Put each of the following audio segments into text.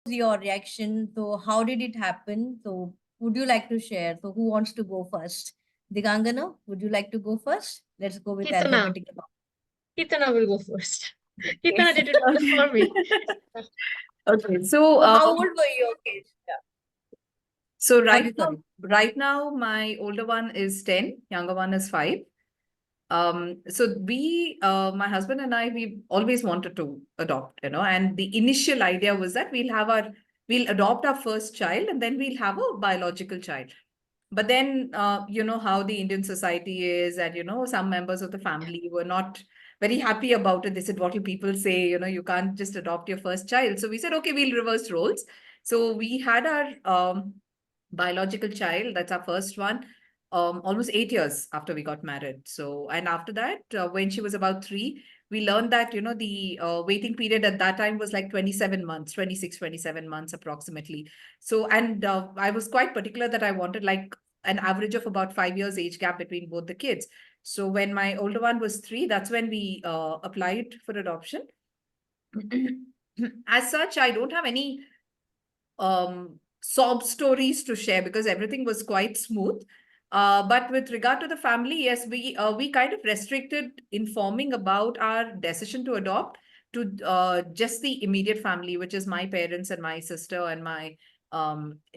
your reaction? So how did it happen? So would you like to share? So who wants to go first? Digangana, would you like to go first? Let's go with Kitana. alphabetical. Kitana will go first. Okay. Kitana did it all for me. Okay, So how old were you? Okay. Yeah. so Sorry, sorry. right now, my older one is 10, younger one is 5. So my husband and I, we always wanted to adopt, and the initial idea was that we'll adopt our first child and then we'll have a biological child. But then, you know how the Indian society is, and some members of the family were not very happy about it. They said, "What will people say? You can't just adopt your first child." So we said, "Okay, we'll reverse roles." So we had our biological child. That's our first one. Almost 8 years after we got married. So, and after that, when she was about 3, we learned that, the waiting period at that time was like 27 months, 26, 27 months approximately. So, and I was quite particular that I wanted like an average of about 5 years age gap between both the kids. So when my older one was 3, that's when we applied for adoption. As such, I don't have any sob stories to share because everything was quite smooth. But with regard to the family, yes, we kind of restricted informing about our decision to adopt to just the immediate family, which is my parents and my sister and my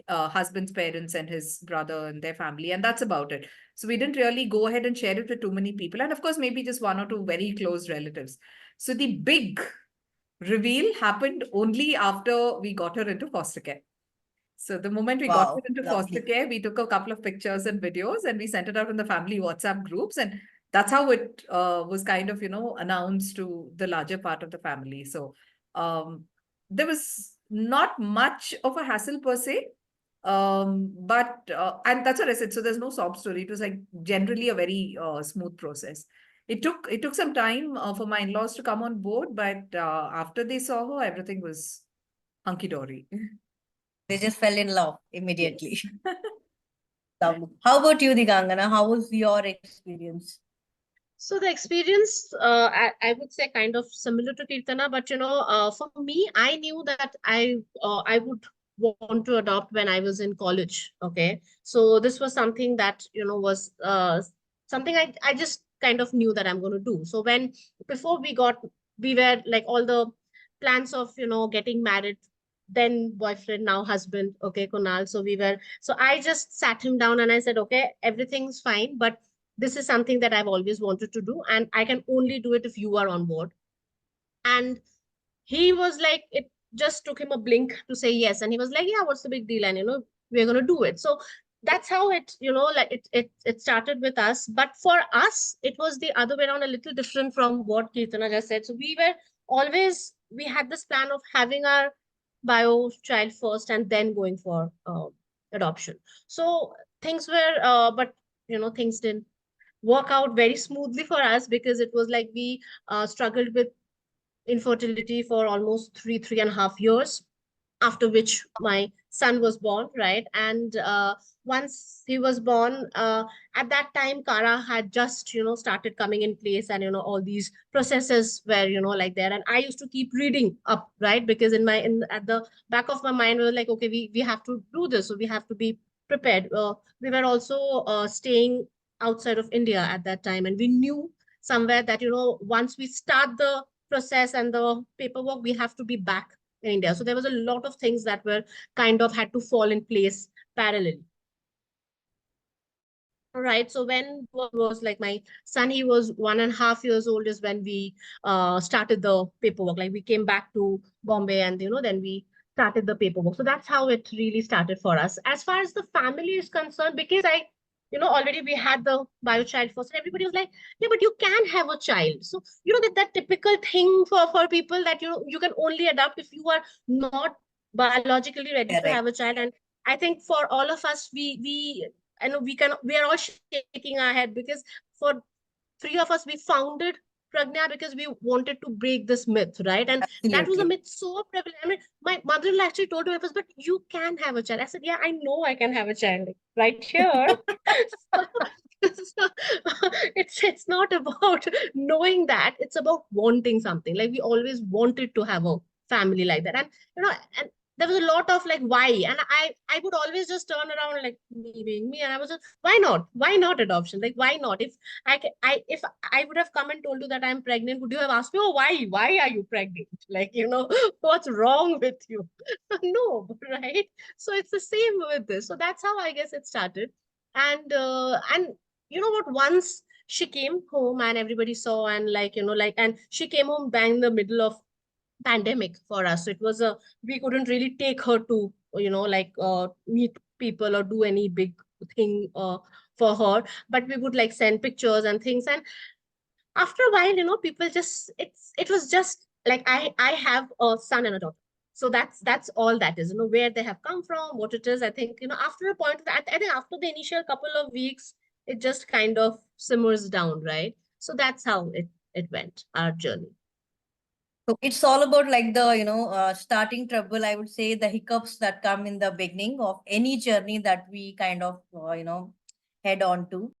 husband's parents and his brother and their family, and that's about it. So we didn't really go ahead and share it with too many people, and of course, maybe just 1 or 2 very close relatives. So the big reveal happened only after we got her into foster care. So the moment we got her Wow, into foster lovely. care, we took a couple of pictures and videos and we sent it out in the family WhatsApp groups. And that's how it was kind of, announced to the larger part of the family. So there was not much of a hassle per se. But and that's what I said. So there's no sob story. It was like generally a very smooth process. It took some time for my in-laws to come on board, but after they saw her, everything was hunky dory. They just fell in love immediately. Yes. Lovely. How about you, Digangana? How was your experience? So the experience, I would say kind of similar to Kirtana, but for me, I knew that I would want to adopt when I was in college. Okay, so this was something that was something I just kind of knew that I'm going to do. So before we were like all the plans of getting married, then boyfriend, now husband. Okay, Kunal. So I just sat him down and I said, okay, everything's fine, but this is something that I've always wanted to do, and I can only do it if you are on board. And he was like, it just took him a blink to say yes. And he was like, yeah, what's the big deal? And, we're going to do it. So that's how it, like it started with us. But for us, it was the other way around, a little different from what Kirtana just said. So we had this plan of having our bio child first and then going for adoption. So things were, but, things didn't work out very smoothly for us because it was like we struggled with infertility for almost 3.5 years, after which my son was born, right? And once he was born, at that time Kara had just started coming in place, and all these processes were like there, and I used to keep reading up, right? Because at the back of my mind we were like, okay, we have to do this, so we have to be prepared. We were also staying outside of India at that time, and we knew somewhere that once we start the process and the paperwork, we have to be back in India. So there was a lot of things that were kind of had to fall in place parallelly. All right. So when was like my son, he was 1.5 years old is when we started the paperwork. Like we came back to Bombay and, then we started the paperwork. So that's how it really started for us. As far as the family is concerned, because already we had the bio child first, and everybody was like, yeah, but you can have a child. So, that typical thing for people that, you can only adopt if you are not biologically ready to Correct. have a child. And I think for all of us, I know we are all shaking our head because for 3 of us, we founded Pragna because we wanted to break this myth, right? And that was a Absolutely. myth so prevalent. I mean, my mother-in-law actually told me, but you can have a child. I said, yeah, I know I can have a child right here. So, it's not about knowing that, it's about wanting something. Like we always wanted to have a family like that. And and there was a lot of like why, and I would always just turn around like me being me, and I was just, why not adoption, like why not? If if I would have come and told you that I'm pregnant, would you have asked me, oh why are you pregnant, like, you know, what's wrong with you? No, right? So it's the same with this. So that's how I guess it started. And you know what, once she came home and everybody saw, and like, you know, like, and she came home bang in the middle of pandemic for us. So it was we couldn't really take her to, you know, like meet people or do any big thing for her, but we would like send pictures and things. And after a while, you know, people just, it was just like, I have a son and a daughter. So that's all that is, you know, where they have come from, what it is. I think, you know, after a point, I think after the initial couple of weeks, it just kind of simmers down, right? So that's how it went, our journey. So it's all about like the, starting trouble, I would say the hiccups that come in the beginning of any journey that we kind of, head on to.